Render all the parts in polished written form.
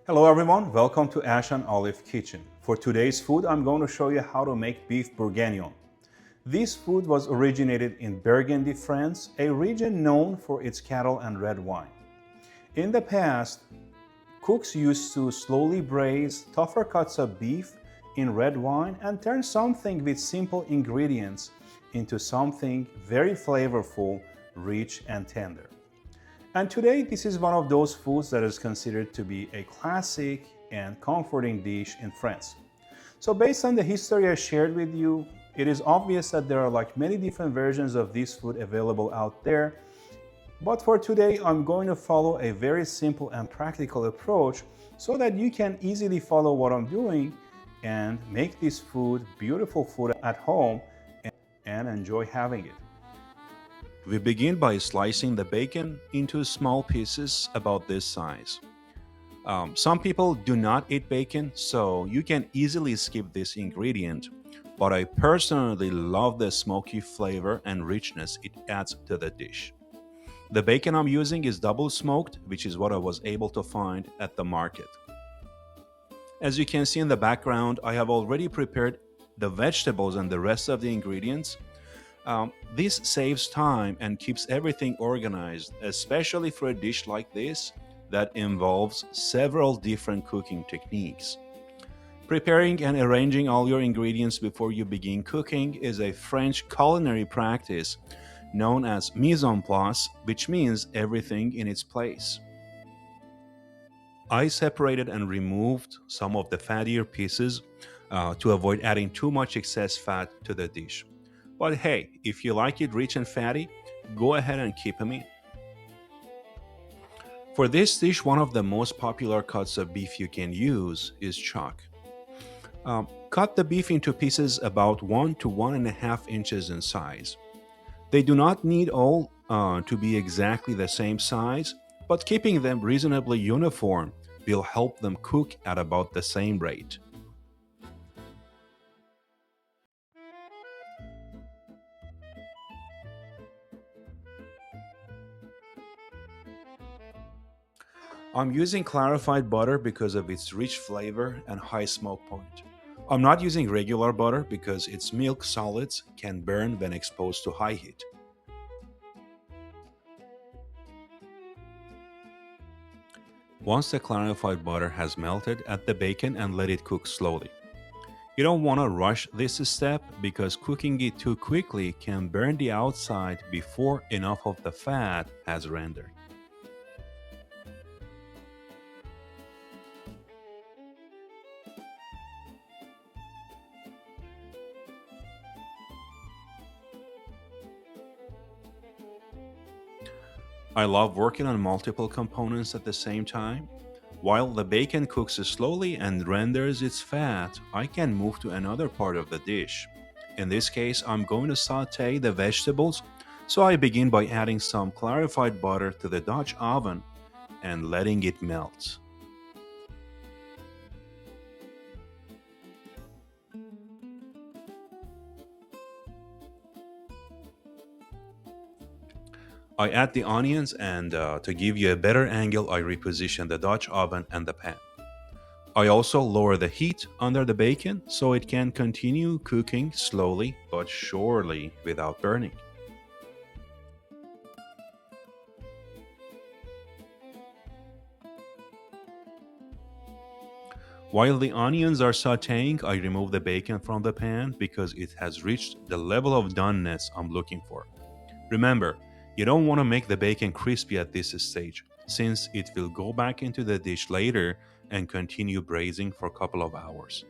Hello everyone, welcome to Ash and Olive Kitchen. For today's food, I'm going to show you how to make beef bourguignon. This food was originated in Burgundy, France, a region known for its cattle and red wine. In the past, cooks used to slowly braise tougher cuts of beef in red wine and turn something with simple ingredients into something very flavorful, rich and tender. And today, this is one of those foods that is considered to be a classic and comforting dish in France. So based on the history I shared with you, it is obvious that there are many different versions of this food available out there. But for today, I'm going to follow a very simple and practical approach so that you can easily follow what I'm doing and make this food beautiful food at home and enjoy having it. We begin by slicing the bacon into small pieces about this size. Some people do not eat bacon, so you can easily skip this ingredient, but I personally love the smoky flavor and richness it adds to the dish. The bacon I'm using is double smoked, which is what I was able to find at the market. As you can see in the background, I have already prepared the vegetables and the rest of the ingredients. This saves time and keeps everything organized, especially for a dish like this that involves several different cooking techniques. Preparing and arranging all your ingredients before you begin cooking is a French culinary practice known as mise en place, which means everything in its place. I separated and removed some of the fattier pieces to avoid adding too much excess fat to the dish. But hey, if you like it rich and fatty, go ahead and keep them in. For this dish, one of the most popular cuts of beef you can use is chuck. Cut the beef into pieces about 1 to 1.5 inches in size. They do not need all to be exactly the same size, but keeping them reasonably uniform will help them cook at about the same rate. I'm using clarified butter because of its rich flavor and high smoke point. I'm not using regular butter because its milk solids can burn when exposed to high heat. Once the clarified butter has melted, add the bacon and let it cook slowly. You don't want to rush this step because cooking it too quickly can burn the outside before enough of the fat has rendered. I love working on multiple components at the same time. While the bacon cooks slowly and renders its fat, I can move to another part of the dish. In this case, I'm going to saute the vegetables, so I begin by adding some clarified butter to the Dutch oven and letting it melt. I add the onions and to give you a better angle, I reposition the Dutch oven and the pan. I also lower the heat under the bacon so it can continue cooking slowly but surely without burning. While the onions are sautéing, I remove the bacon from the pan because it has reached the level of doneness I'm looking for. Remember, you don't want to make the bacon crispy at this stage, since it will go back into the dish later and continue braising for a couple of hours.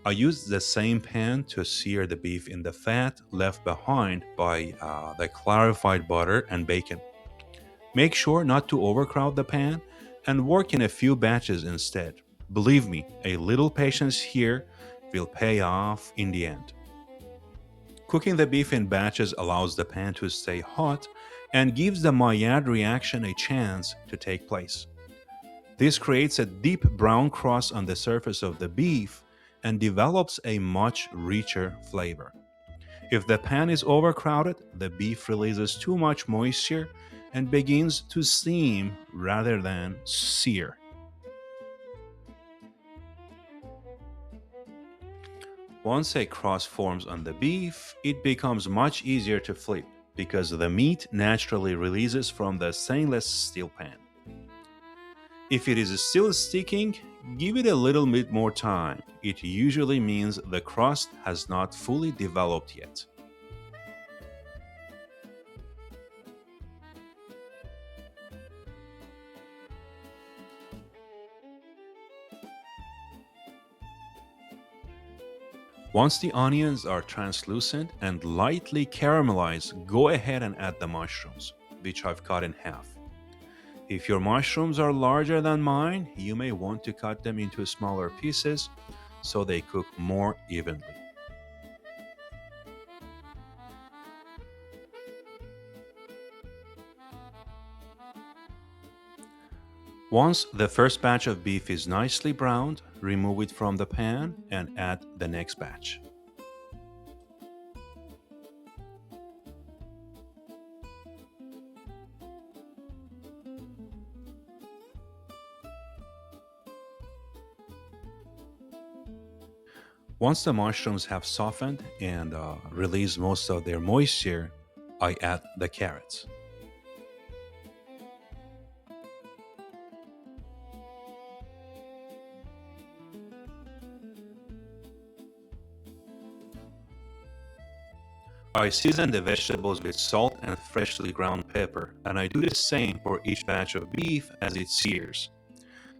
I used the same pan to sear the beef in the fat left behind by the clarified butter and bacon. Make sure not to overcrowd the pan and work in a few batches instead. Believe me, a little patience here will pay off in the end. Cooking the beef in batches allows the pan to stay hot and gives the Maillard reaction a chance to take place. This creates a deep brown crust on the surface of the beef and develops a much richer flavor. If the pan is overcrowded, the beef releases too much moisture and begins to steam rather than sear. Once a crust forms on the beef, it becomes much easier to flip because the meat naturally releases from the stainless steel pan. If it is still sticking, give it a little bit more time. It usually means the crust has not fully developed yet. Once the onions are translucent and lightly caramelized, go ahead and add the mushrooms, which I've cut in half. If your mushrooms are larger than mine, you may want to cut them into smaller pieces so they cook more evenly. Once the first batch of beef is nicely browned, remove it from the pan and add the next batch. Once the mushrooms have softened and released most of their moisture, I add the carrots. I season the vegetables with salt and freshly ground pepper, and I do the same for each batch of beef as it sears.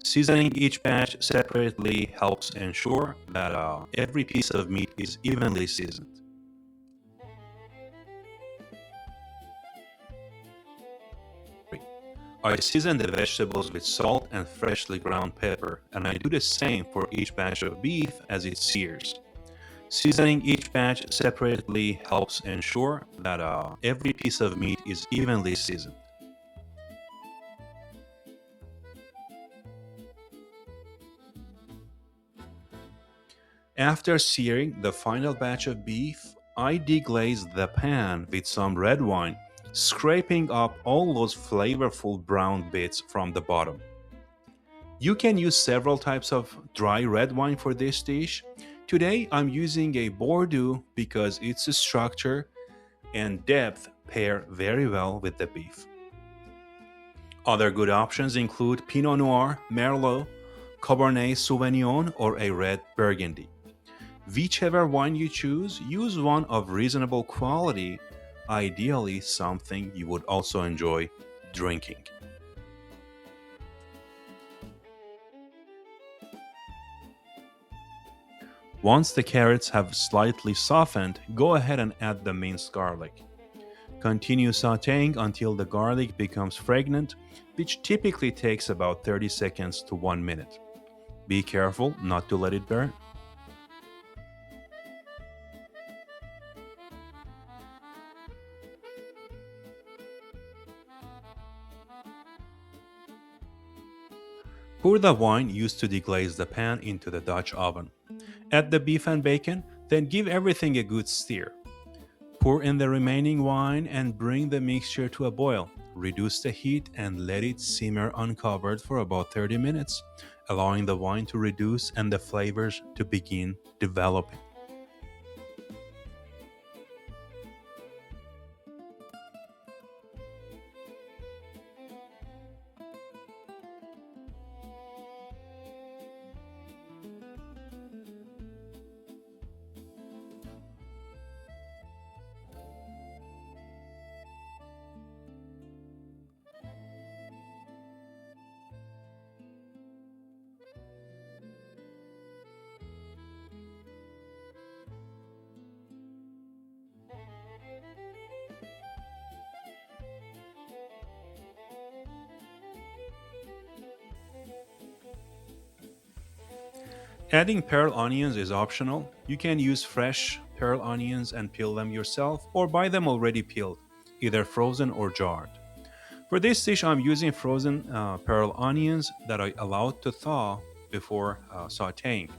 Seasoning each batch separately helps ensure that every piece of meat is evenly seasoned. I season the vegetables with salt and freshly ground pepper, and I do the same for each batch of beef as it sears. Seasoning each batch separately helps ensure that every piece of meat is evenly seasoned. After searing the final batch of beef, I deglaze the pan with some red wine, scraping up all those flavorful brown bits from the bottom. You can use several types of dry red wine for this dish. Today I'm using a Bordeaux because its structure and depth pair very well with the beef. Other good options include Pinot Noir, Merlot, Cabernet Sauvignon, or a red Burgundy. Whichever wine you choose, use one of reasonable quality, ideally something you would also enjoy drinking. Once the carrots have slightly softened, go ahead and add the minced garlic. Continue sautéing until the garlic becomes fragrant, which typically takes about 30 seconds to 1 minute. Be careful not to let it burn. Pour the wine used to deglaze the pan into the Dutch oven. Add the beef and bacon, then give everything a good stir. Pour in the remaining wine and bring the mixture to a boil. Reduce the heat and let it simmer uncovered for about 30 minutes, allowing the wine to reduce and the flavors to begin developing. Adding pearl onions is optional. You can use fresh pearl onions and peel them yourself or buy them already peeled, either frozen or jarred. For this dish, I'm using frozen pearl onions that I allowed to thaw before sautéing.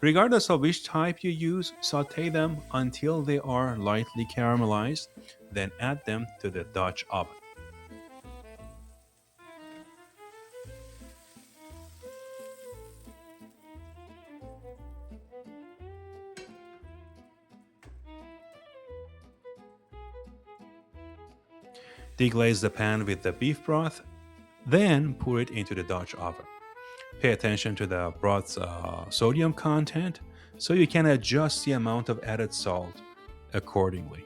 Regardless of which type you use, sauté them until they are lightly caramelized, then add them to the Dutch oven. Deglaze the pan with the beef broth, then pour it into the Dutch oven. Pay attention to the broth's sodium content so you can adjust the amount of added salt accordingly.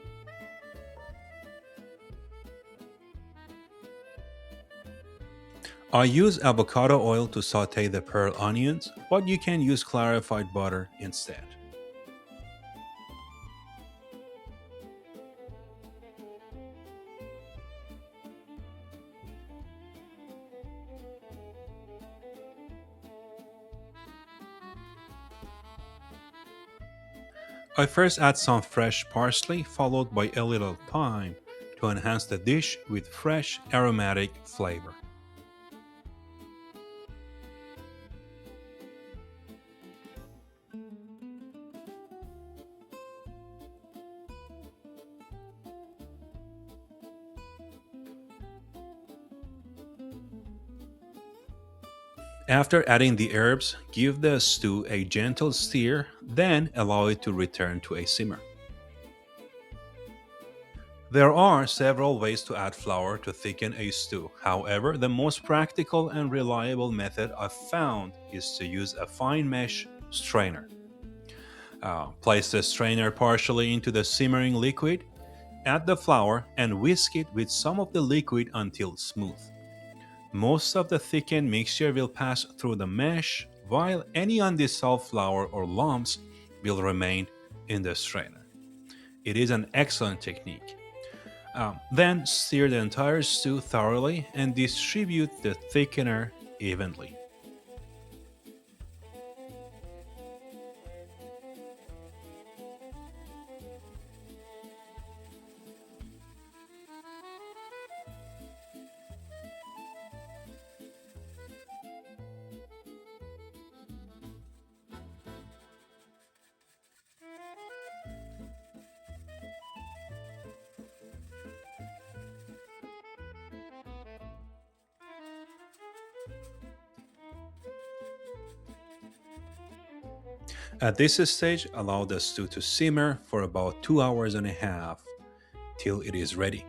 I use avocado oil to saute the pearl onions, but you can use clarified butter instead. I first add some fresh parsley followed by a little thyme to enhance the dish with fresh aromatic flavor. After adding the herbs, give the stew a gentle stir, then allow it to return to a simmer. There are several ways to add flour to thicken a stew. However, the most practical and reliable method I've found is to use a fine mesh strainer. Place the strainer partially into the simmering liquid, add the flour, and whisk it with some of the liquid until smooth. Most of the thickened mixture will pass through the mesh, while any undissolved flour or lumps will remain in the strainer. It is an excellent technique. Then stir the entire stew thoroughly and distribute the thickener evenly. At this stage, allow the stew to simmer for about 2 hours and a half till it is ready.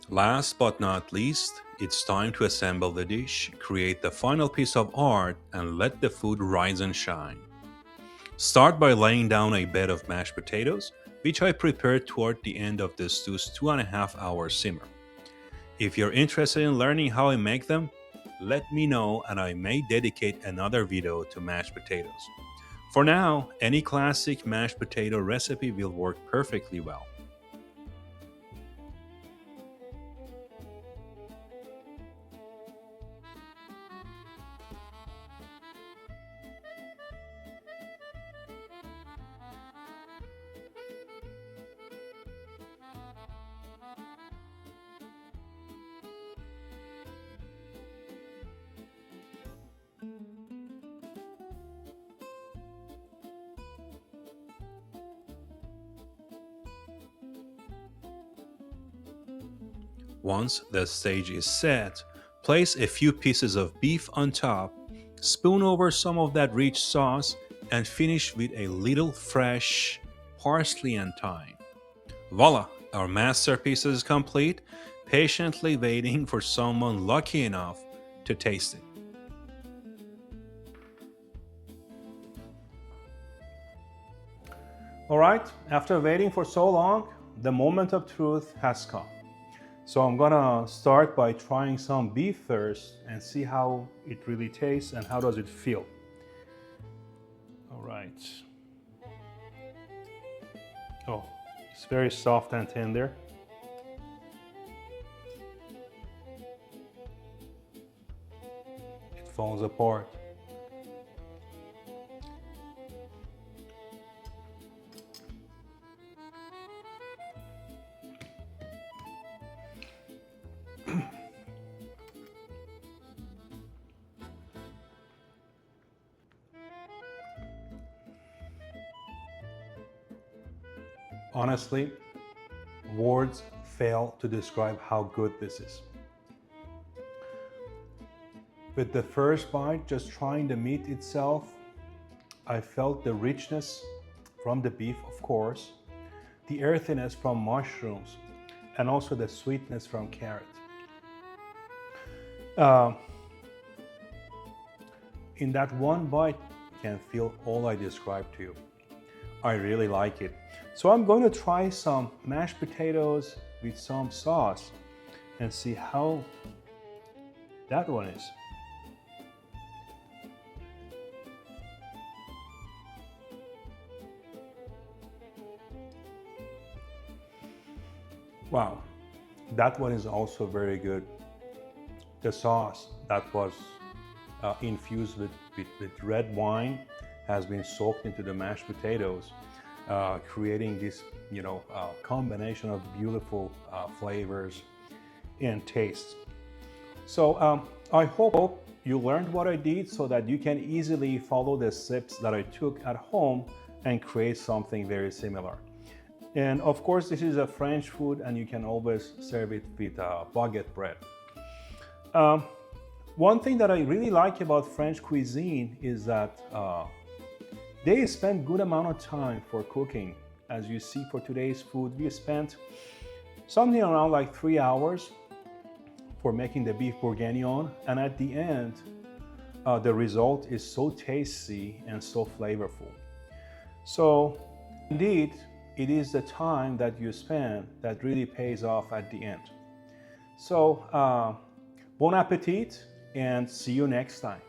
Last but not least, it's time to assemble the dish, create the final piece of art, and let the food rise and shine. Start by laying down a bed of mashed potatoes, which I prepared toward the end of the stew's 2.5 hour simmer. If you're interested in learning how I make them, let me know and I may dedicate another video to mashed potatoes. For now, any classic mashed potato recipe will work perfectly well. Once the stage is set, place a few pieces of beef on top, spoon over some of that rich sauce, and finish with a little fresh parsley and thyme. Voila! Our masterpiece is complete, patiently waiting for someone lucky enough to taste it. Alright, after waiting for so long, the moment of truth has come. So I'm gonna start by trying some beef first and see how it really tastes and how does it feel. All right. Oh, it's very soft and tender. It falls apart. Honestly, words fail to describe how good this is. With the first bite, just trying the meat itself, I felt the richness from the beef, of course, the earthiness from mushrooms, and also the sweetness from carrot. In that one bite, you can feel all I described to you. I really like it. So I'm going to try some mashed potatoes with some sauce and see how that one is. Wow, that one is also very good. The sauce that was infused with red wine has been soaked into the mashed potatoes, creating this, combination of beautiful flavors and tastes. So I hope you learned what I did so that you can easily follow the steps that I took at home and create something very similar. And of course, this is a French food and you can always serve it with baguette bread. One thing that I really like about French cuisine is that they spend good amount of time for cooking. As you see for today's food, we spent something around like 3 hours for making the beef bourguignon, and at the end, the result is so tasty and so flavorful. So indeed, it is the time that you spend that really pays off at the end. So bon appetit and see you next time.